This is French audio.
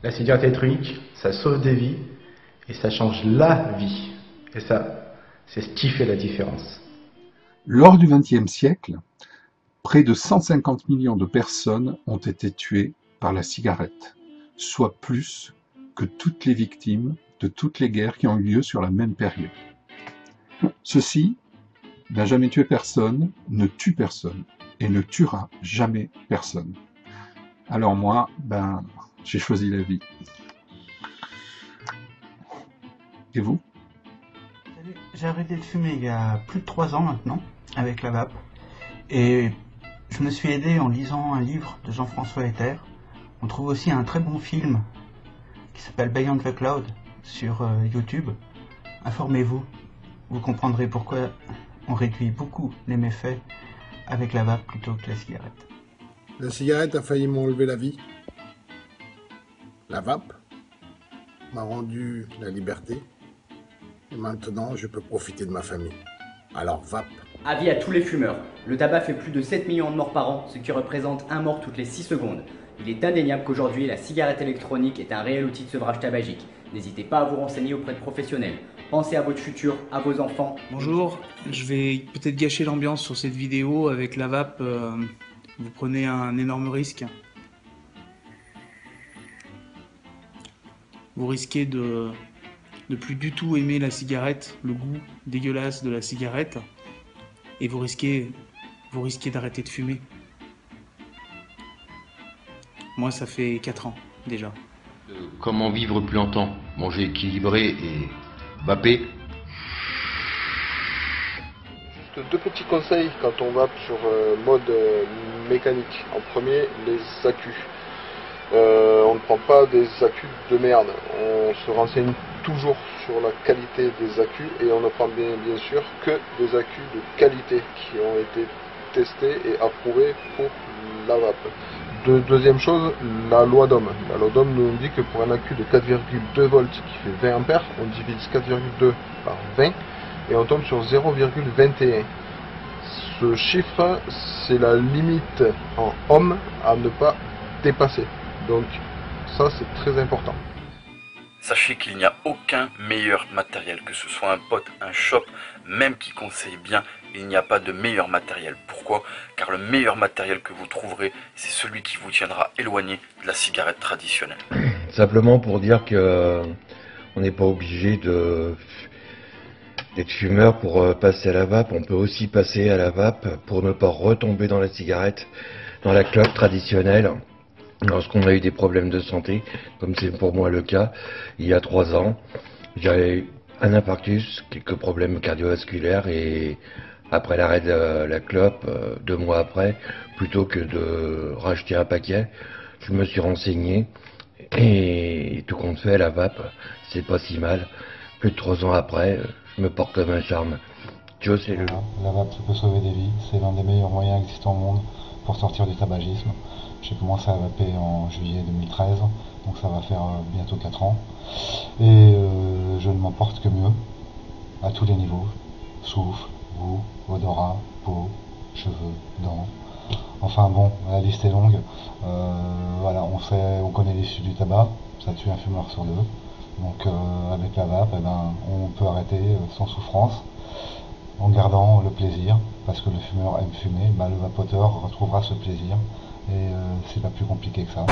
La cigarette électronique, ça sauve des vies et ça change la vie. Et ça, c'est ce qui fait la différence. Lors du XXe siècle, près de 150 millions de personnes ont été tuées par la cigarette, soit plus que toutes les victimes de toutes les guerres qui ont eu lieu sur la même période. Ceci n'a jamais tué personne, ne tue personne et ne tuera jamais personne. Alors moi, j'ai choisi la vie. Et vous? J'ai arrêté de fumer il y a plus de 3 ans maintenant, avec la vape. Et je me suis aidé en lisant un livre de Jean-François Hetter. On trouve aussi un très bon film qui s'appelle Beyond the Cloud sur YouTube. Informez-vous, vous comprendrez pourquoi on réduit beaucoup les méfaits avec la vape plutôt que la cigarette. La cigarette a failli m'enlever la vie. La vape m'a rendu la liberté. Et maintenant, je peux profiter de ma famille. Alors vape. Avis à tous les fumeurs. Le tabac fait plus de 7 millions de morts par an, ce qui représente un mort toutes les 6 secondes. Il est indéniable qu'aujourd'hui, la cigarette électronique est un réel outil de sevrage tabagique. N'hésitez pas à vous renseigner auprès de professionnels. Pensez à votre futur, à vos enfants. Bonjour, je vais peut-être gâcher l'ambiance sur cette vidéo avec la vape. Vous prenez un énorme risque. Vous risquez de ne plus du tout aimer la cigarette, le goût dégueulasse de la cigarette, et vous risquez d'arrêter de fumer. Moi, ça fait 4 ans déjà. Comment vivre plus longtemps? Manger équilibré et vaper. Juste 2 petits conseils quand on vape sur mode mécanique. En premier, les accus. On ne prend pas des accus de merde. On se renseigne toujours sur la qualité des accus et on ne prend bien sûr que des accus de qualité qui ont été testés et approuvés pour la vape. Deuxième chose, la loi d'Ohm. La loi d'Ohm nous dit que pour un accu de 4,2 volts qui fait 20 ampères, on divise 4,2 par 20 et on tombe sur 0,21. Ce chiffre, c'est la limite en ohm à ne pas dépasser. Donc ça, c'est très important. Sachez qu'il n'y a aucun meilleur matériel, que ce soit un pote, un shop, même qui conseille bien, il n'y a pas de meilleur matériel. Pourquoi? Car le meilleur matériel que vous trouverez, c'est celui qui vous tiendra éloigné de la cigarette traditionnelle. Simplement pour dire que on n'est pas obligé d'être fumeur pour passer à la vape. On peut aussi passer à la vape pour ne pas retomber dans la cigarette, dans la clope traditionnelle. Lorsqu'on a eu des problèmes de santé, comme c'est pour moi le cas, il y a 3 ans, j'avais un infarctus, quelques problèmes cardiovasculaires et après l'arrêt de la clope, 2 mois après, plutôt que de racheter un paquet, je me suis renseigné et tout compte fait, la vape, c'est pas si mal. Plus de 3 ans après, je me porte comme un charme. Joe, c'est le... La vape, ça peut sauver des vies, c'est l'un des meilleurs moyens existants au monde pour sortir du tabagisme. J'ai commencé à vaper en juillet 2013, donc ça va faire bientôt 4 ans. Et je ne m'en porte que mieux, à tous les niveaux. Souffle, goût, odorat, peau, cheveux, dents. Enfin bon, la liste est longue. Voilà, on connaît l'issue du tabac, ça tue un fumeur sur 2. Donc avec la vape, on peut arrêter sans souffrance, en gardant le plaisir, parce que le fumeur aime fumer, le vapoteur retrouvera ce plaisir. Et c'est pas plus compliqué que ça.